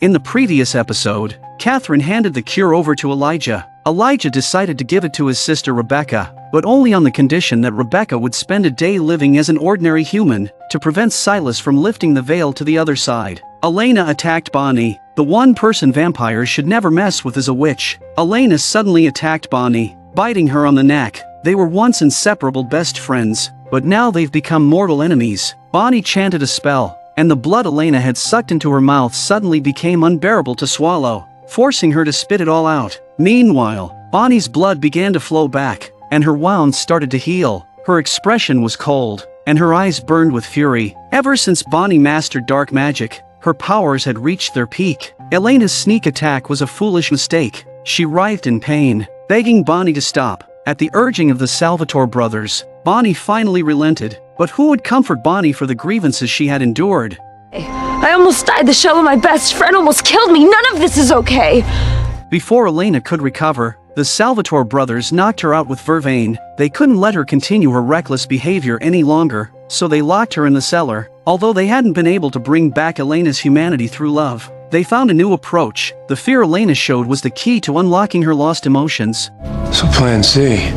In the previous episode, Katherine handed the cure over to Elijah. Elijah decided to give it to his sister Rebecca, but only on the condition that Rebecca would spend a day living as an ordinary human, to prevent Silas from lifting the veil to the other side. Elena attacked Bonnie. The one person vampires should never mess with is a witch. Elena suddenly attacked Bonnie, biting her on the neck. They were once inseparable best friends, but now they've become mortal enemies. Bonnie chanted a spell, and the blood Elena had sucked into her mouth suddenly became unbearable to swallow, forcing her to spit it all out. Meanwhile, Bonnie's blood began to flow back, and her wounds started to heal. Her expression was cold, and her eyes burned with fury. Ever since Bonnie mastered dark magic, her powers had reached their peak. Elena's sneak attack was a foolish mistake. She writhed in pain, begging Bonnie to stop. At the urging of the Salvatore brothers, Bonnie finally relented, but who would comfort Bonnie for the grievances she had endured? I almost died. The shell of my best friend almost killed me. None of this is okay. Before Elena could recover, the Salvatore brothers knocked her out with vervain. They couldn't let her continue her reckless behavior any longer, so they locked her in the cellar. Although they hadn't been able to bring back Elena's humanity through love, they found a new approach. The fear Elena showed was the key to unlocking her lost emotions. So plan C.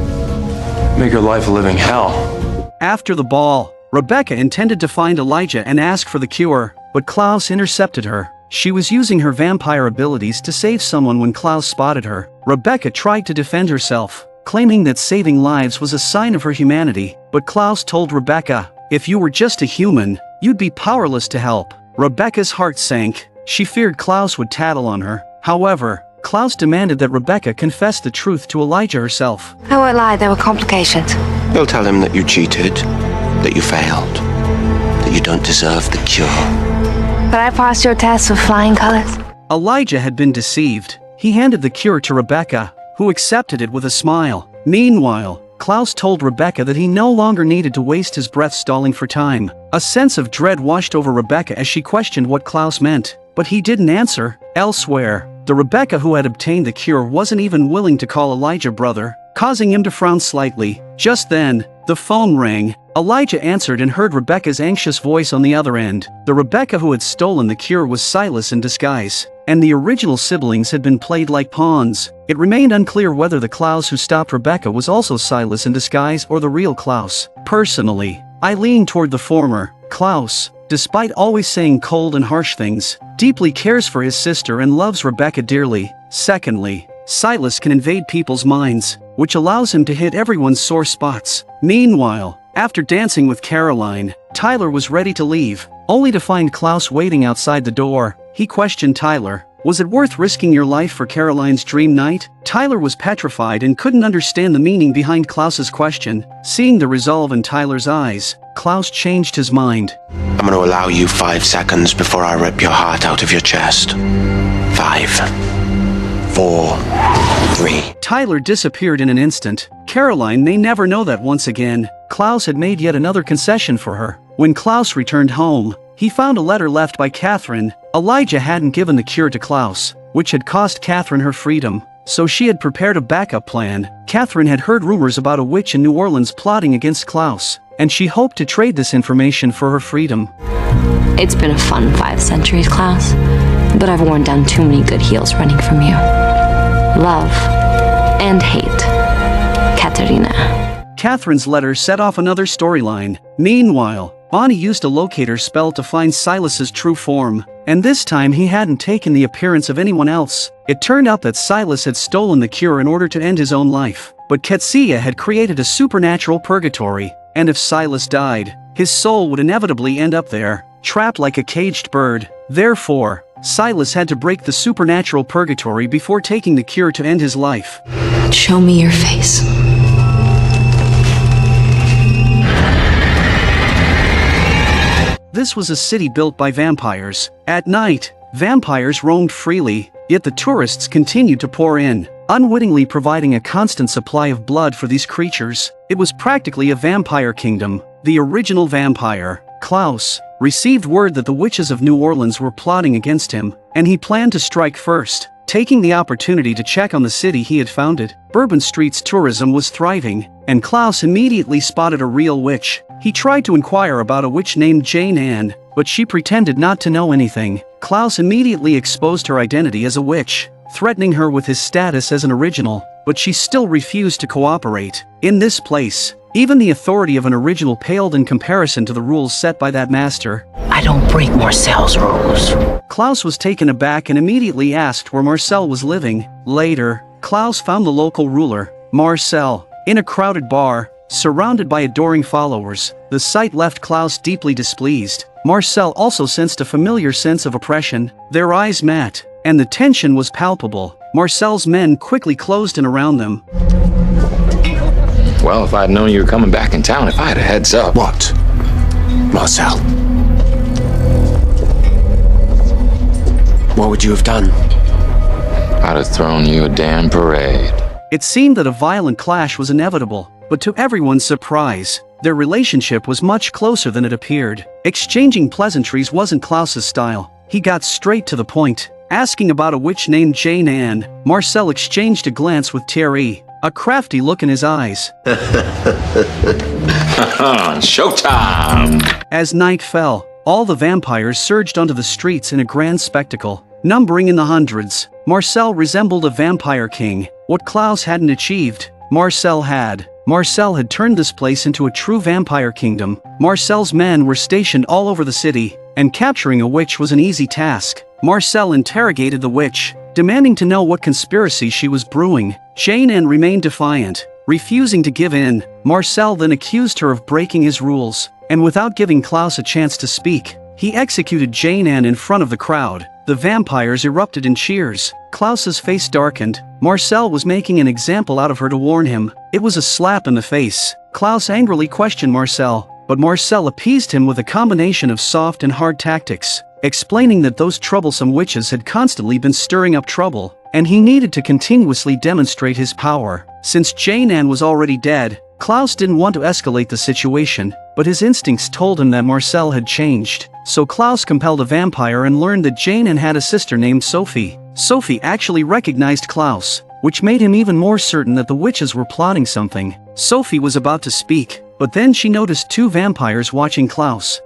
Make her life a living hell. After the ball, Rebecca intended to find Elijah and ask for the cure, but Klaus intercepted her. She was using her vampire abilities to save someone when Klaus spotted her. Rebecca tried to defend herself, claiming that saving lives was a sign of her humanity, but Klaus told Rebecca, "If you were just a human, you'd be powerless to help." Rebecca's heart sank. She feared Klaus would tattle on her. However, Klaus demanded that Rebecca confess the truth to Elijah herself. I won't lie, there were complications. You'll tell him that you cheated, that you failed, that you don't deserve the cure. But I passed your test with flying colors. Elijah had been deceived. He handed the cure to Rebecca, who accepted it with a smile. Meanwhile, Klaus told Rebecca that he no longer needed to waste his breath stalling for time. A sense of dread washed over Rebecca as she questioned what Klaus meant, but he didn't answer. Elsewhere, the Rebecca who had obtained the cure wasn't even willing to call Elijah brother, causing him to frown slightly. Just then, the phone rang. Elijah answered and heard Rebecca's anxious voice on the other end. The Rebecca who had stolen the cure was Silas in disguise, and the original siblings had been played like pawns. It remained unclear whether the Klaus who stopped Rebecca was also Silas in disguise or the real Klaus. Personally, I lean toward the former. Klaus, despite always saying cold and harsh things, deeply cares for his sister and loves Rebecca dearly. Secondly, Silas can invade people's minds, which allows him to hit everyone's sore spots. Meanwhile, after dancing with Caroline, Tyler was ready to leave, only to find Klaus waiting outside the door. He questioned Tyler, "Was it worth risking your life for Caroline's dream night?" Tyler was petrified and couldn't understand the meaning behind Klaus's question. Seeing the resolve in Tyler's eyes, Klaus changed his mind. I'm going to allow you 5 seconds before I rip your heart out of your chest. 5, 4, 3. Tyler disappeared in an instant. Caroline may never know that once again, Klaus had made yet another concession for her. When Klaus returned home, he found a letter left by Katherine. Elijah hadn't given the cure to Klaus, which had cost Katherine her freedom, so she had prepared a backup plan. Katherine had heard rumors about a witch in New Orleans plotting against Klaus, and she hoped to trade this information for her freedom. It's been a fun 5 centuries, Klaus, but I've worn down too many good heels running from you. Love and hate. Katherine. Katherine's letter set off another storyline. Meanwhile, Bonnie used a locator spell to find Silas's true form, and this time he hadn't taken the appearance of anyone else. It turned out that Silas had stolen the cure in order to end his own life, but Ketsia had created a supernatural purgatory, and if Silas died, his soul would inevitably end up there, trapped like a caged bird. Therefore, Silas had to break the supernatural purgatory before taking the cure to end his life. Show me your face. This was a city built by vampires. At night, vampires roamed freely, yet the tourists continued to pour in, unwittingly providing a constant supply of blood for these creatures. It was practically a vampire kingdom. The original vampire, Klaus, received word that the witches of New Orleans were plotting against him, and he planned to strike first, taking the opportunity to check on the city he had founded. Bourbon Street's tourism was thriving, and Klaus immediately spotted a real witch. He tried to inquire about a witch named Jane Ann, but she pretended not to know anything. Klaus immediately exposed her identity as a witch, threatening her with his status as an original, but she still refused to cooperate. In this place, even the authority of an original paled in comparison to the rules set by that master. I don't break Marcel's rules. Klaus was taken aback and immediately asked where Marcel was living. Later, Klaus found the local ruler, Marcel, in a crowded bar, surrounded by adoring followers. The sight left Klaus deeply displeased. Marcel also sensed a familiar sense of oppression. Their eyes met, and the tension was palpable. Marcel's men quickly closed in around them. Well, if I'd known you were coming back in town, if I had a heads up. What? Marcel. What would you have done? I'd have thrown you a damn parade. It seemed that a violent clash was inevitable, but to everyone's surprise, their relationship was much closer than it appeared. Exchanging pleasantries wasn't Klaus's style. He got straight to the point. Asking about a witch named Jane Anne, Marcel exchanged a glance with Thierry, a crafty look in his eyes. Showtime! As night fell, all the vampires surged onto the streets in a grand spectacle, numbering in the hundreds. Marcel resembled a vampire king. What Klaus hadn't achieved, Marcel had. Marcel had turned this place into a true vampire kingdom. Marcel's men were stationed all over the city, and capturing a witch was an easy task. Marcel interrogated the witch, demanding to know what conspiracy she was brewing. Jane Anne remained defiant, refusing to give in. Marcel then accused her of breaking his rules, and without giving Klaus a chance to speak, he executed Jane Anne in front of the crowd. The vampires erupted in cheers. Klaus's face darkened. Marcel was making an example out of her to warn him. It was a slap in the face. Klaus angrily questioned Marcel, but Marcel appeased him with a combination of soft and hard tactics, explaining that those troublesome witches had constantly been stirring up trouble, and he needed to continuously demonstrate his power. Since Jane Anne was already dead, Klaus didn't want to escalate the situation, but his instincts told him that Marcel had changed. So Klaus compelled a vampire and learned that Jane Anne had a sister named Sophie. Sophie actually recognized Klaus, which made him even more certain that the witches were plotting something. Sophie was about to speak, but then she noticed two vampires watching Klaus.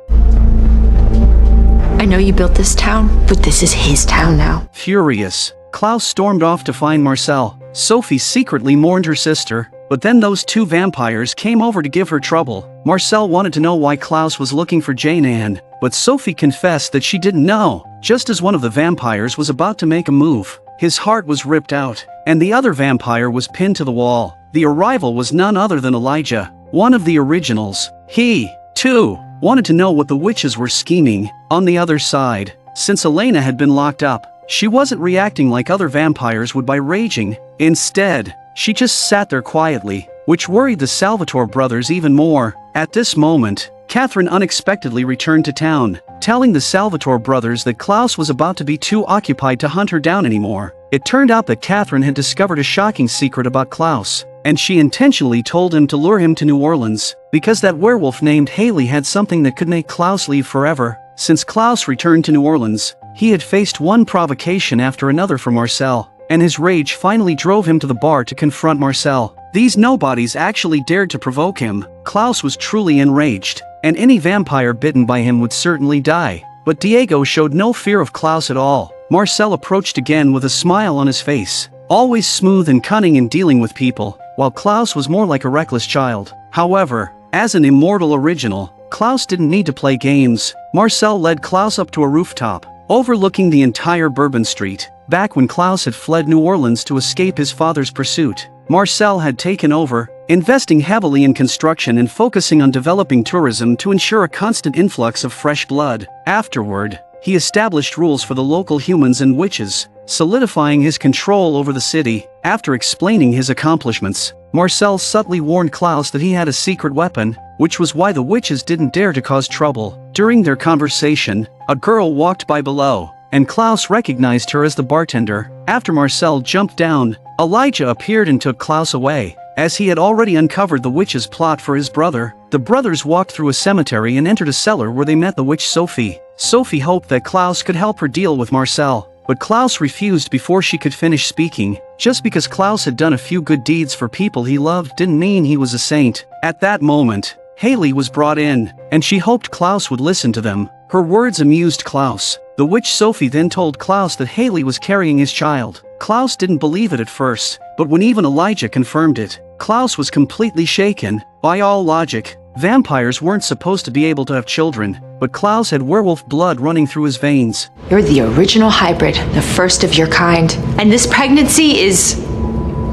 I know you built this town, but this is his town now. Furious, Klaus stormed off to find Marcel. Sophie secretly mourned her sister, but then those two vampires came over to give her trouble. Marcel wanted to know why Klaus was looking for Jane Anne, but Sophie confessed that she didn't know. Just as one of the vampires was about to make a move, his heart was ripped out, and the other vampire was pinned to the wall. The arrival was none other than Elijah, one of the originals. He, too, wanted to know what the witches were scheming. On the other side, since Elena had been locked up, she wasn't reacting like other vampires would by raging. Instead, she just sat there quietly, which worried the Salvatore brothers even more. At this moment, Katherine unexpectedly returned to town, telling the Salvatore brothers that Klaus was about to be too occupied to hunt her down anymore. It turned out that Katherine had discovered a shocking secret about Klaus, and she intentionally told him to lure him to New Orleans, because that werewolf named Haley had something that could make Klaus leave forever. Since Klaus returned to New Orleans, he had faced one provocation after another from Marcel, and his rage finally drove him to the bar to confront Marcel. These nobodies actually dared to provoke him. Klaus was truly enraged, and any vampire bitten by him would certainly die. But Diego showed no fear of Klaus at all. Marcel approached again with a smile on his face, always smooth and cunning in dealing with people, while Klaus was more like a reckless child. However, as an immortal original, Klaus didn't need to play games. Marcel led Klaus up to a rooftop, overlooking the entire Bourbon Street. Back when Klaus had fled New Orleans to escape his father's pursuit, Marcel had taken over, investing heavily in construction and focusing on developing tourism to ensure a constant influx of fresh blood. Afterward, he established rules for the local humans and witches, solidifying his control over the city. After explaining his accomplishments, Marcel subtly warned Klaus that he had a secret weapon, which was why the witches didn't dare to cause trouble. During their conversation, a girl walked by below, and Klaus recognized her as the bartender. After Marcel jumped down, Elijah appeared and took Klaus away. As he had already uncovered the witch's plot for his brother, the brothers walked through a cemetery and entered a cellar where they met the witch Sophie. Sophie hoped that Klaus could help her deal with Marcel, but Klaus refused before she could finish speaking. Just because Klaus had done a few good deeds for people he loved didn't mean he was a saint. At that moment, Haley was brought in, and she hoped Klaus would listen to them. Her words amused Klaus. The witch Sophie then told Klaus that Haley was carrying his child. Klaus didn't believe it at first, but when even Elijah confirmed it, Klaus was completely shaken. By all logic, vampires weren't supposed to be able to have children, but Klaus had werewolf blood running through his veins. You're the original hybrid, the first of your kind. And this pregnancy is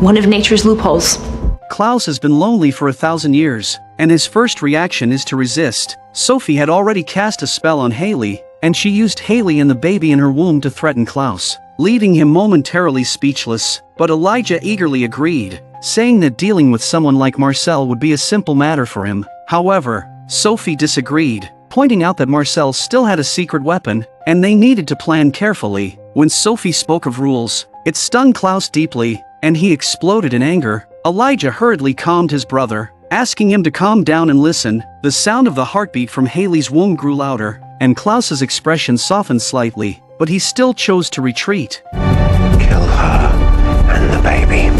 one of nature's loopholes. Klaus has been lonely for 1,000 years, and his first reaction is to resist. Sophie had already cast a spell on Haley, and she used Haley and the baby in her womb to threaten Klaus, leaving him momentarily speechless. But Elijah eagerly agreed, saying that dealing with someone like Marcel would be a simple matter for him. However, Sophie disagreed, pointing out that Marcel still had a secret weapon, and they needed to plan carefully. When Sophie spoke of rules, it stung Klaus deeply, and he exploded in anger. Elijah hurriedly calmed his brother, asking him to calm down and listen. The sound of the heartbeat from Haley's womb grew louder, and Klaus's expression softened slightly, but he still chose to retreat. Kill her and the baby.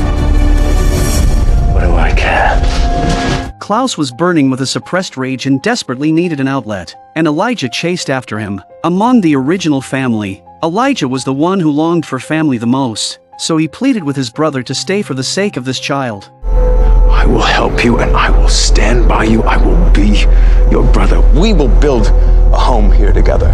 What do I care? Klaus was burning with a suppressed rage and desperately needed an outlet, and Elijah chased after him. Among the original family, Elijah was the one who longed for family the most, so he pleaded with his brother to stay for the sake of this child. I will help you and I will stand by you. I will be your brother. We will build a home here together.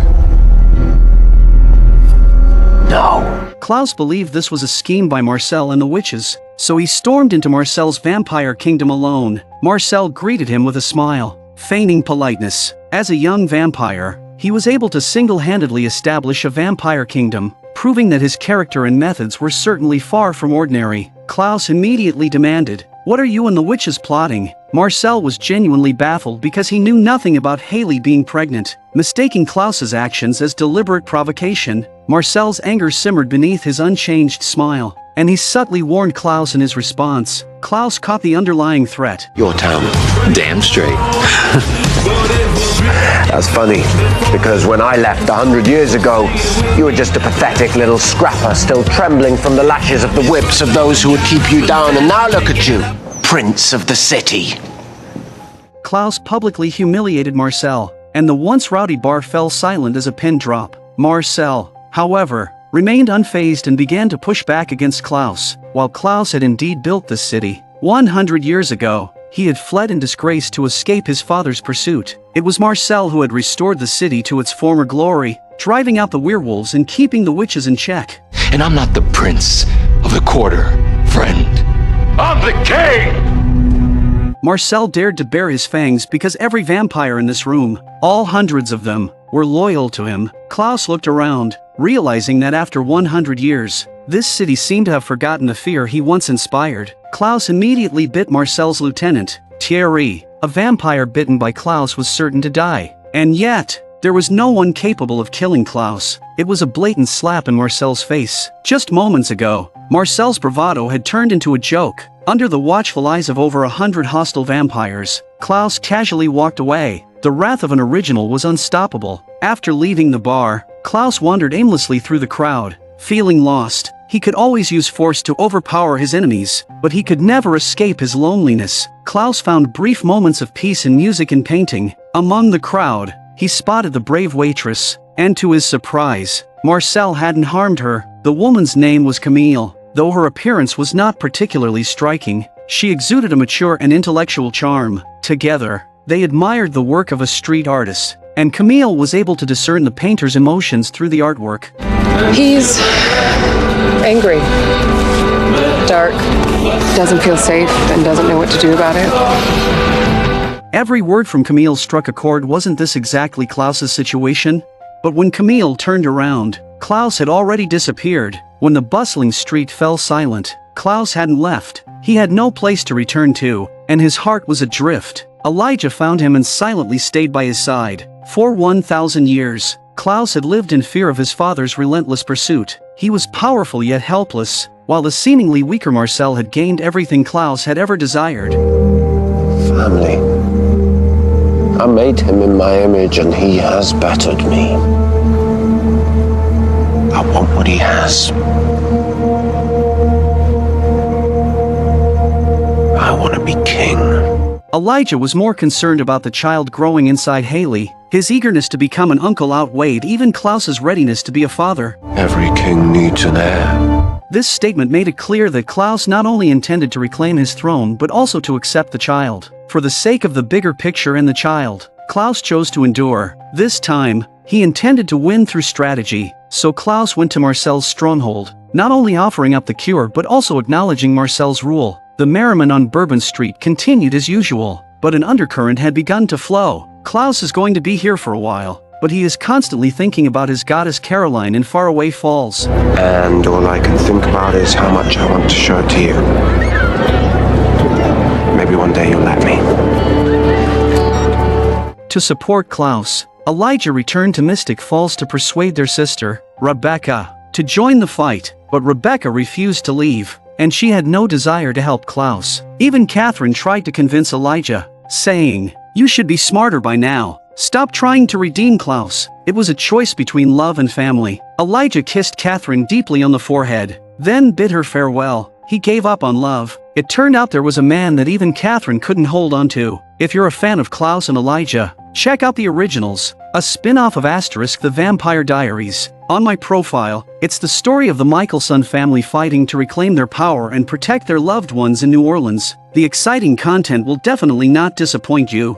No. Klaus believed this was a scheme by Marcel and the witches, so he stormed into Marcel's vampire kingdom alone. Marcel greeted him with a smile, feigning politeness. As a young vampire, he was able to single-handedly establish a vampire kingdom, proving that his character and methods were certainly far from ordinary. Klaus immediately demanded, "What are you and the witches plotting?" Marcel was genuinely baffled because he knew nothing about Haley being pregnant. Mistaking Klaus's actions as deliberate provocation, Marcel's anger simmered beneath his unchanged smile, and he subtly warned Klaus in his response. Klaus caught the underlying threat. Your town. Damn straight. That's funny, because when I left 100 years ago, you were just a pathetic little scrapper still trembling from the lashes of the whips of those who would keep you down, and now look at you, Prince of the City. Klaus publicly humiliated Marcel, and the once rowdy bar fell silent as a pin drop. Marcel, however, remained unfazed and began to push back against Klaus. While Klaus had indeed built this city 100 years ago, he had fled in disgrace to escape his father's pursuit. It was Marcel who had restored the city to its former glory, driving out the werewolves and keeping the witches in check. And I'm not the prince of the quarter, friend. I'm the king! Marcel dared to bare his fangs because every vampire in this room, all hundreds of them, were loyal to him. Klaus looked around, realizing that after 100 years, this city seemed to have forgotten the fear he once inspired. Klaus immediately bit Marcel's lieutenant, Thierry. A vampire bitten by Klaus was certain to die. And yet, there was no one capable of killing Klaus. It was a blatant slap in Marcel's face. Just moments ago, Marcel's bravado had turned into a joke. Under the watchful eyes of over 100 hostile vampires, Klaus casually walked away. The wrath of an original was unstoppable. After leaving the bar, Klaus wandered aimlessly through the crowd. Feeling lost, he could always use force to overpower his enemies, but he could never escape his loneliness. Klaus found brief moments of peace in music and painting. Among the crowd, he spotted the brave waitress, and to his surprise, Marcel hadn't harmed her. The woman's name was Camille. Though her appearance was not particularly striking, she exuded a mature and intellectual charm. Together, they admired the work of a street artist, and Camille was able to discern the painter's emotions through the artwork. He's angry, dark, doesn't feel safe, and doesn't know what to do about it. Every word from Camille struck a chord. Wasn't this exactly Klaus's situation? But when Camille turned around, Klaus had already disappeared. When the bustling street fell silent, Klaus hadn't left. He had no place to return to, and his heart was adrift. Elijah found him and silently stayed by his side. For 1,000 years, Klaus had lived in fear of his father's relentless pursuit. He was powerful yet helpless, while the seemingly weaker Marcel had gained everything Klaus had ever desired. Family. I made him in my image and he has bettered me. I want what he has. I want to be king. Elijah was more concerned about the child growing inside Haley. His eagerness to become an uncle outweighed even Klaus's readiness to be a father. Every king needs an heir. This statement made it clear that Klaus not only intended to reclaim his throne but also to accept the child. For the sake of the bigger picture and the child, Klaus chose to endure. This time, he intended to win through strategy, so Klaus went to Marcel's stronghold, not only offering up the cure but also acknowledging Marcel's rule. The merriment on Bourbon Street continued as usual, but an undercurrent had begun to flow. Klaus is going to be here for a while, but he is constantly thinking about his goddess Caroline in faraway Falls. And all I can think about is how much I want to show it to you. Maybe one day you'll let me. To support Klaus, Elijah returned to Mystic Falls to persuade their sister, Rebecca, to join the fight, but Rebecca refused to leave, and she had no desire to help Klaus. Even Katherine tried to convince Elijah, saying, "You should be smarter by now. Stop trying to redeem Klaus." It was a choice between love and family. Elijah kissed Katherine deeply on the forehead, then bid her farewell. He gave up on love. It turned out there was a man that even Katherine couldn't hold on to. If you're a fan of Klaus and Elijah, check out the originals, a spin-off of the Vampire Diaries. On my profile, it's the story of the Michelson family fighting to reclaim their power and protect their loved ones in New Orleans. The exciting content will definitely not disappoint you.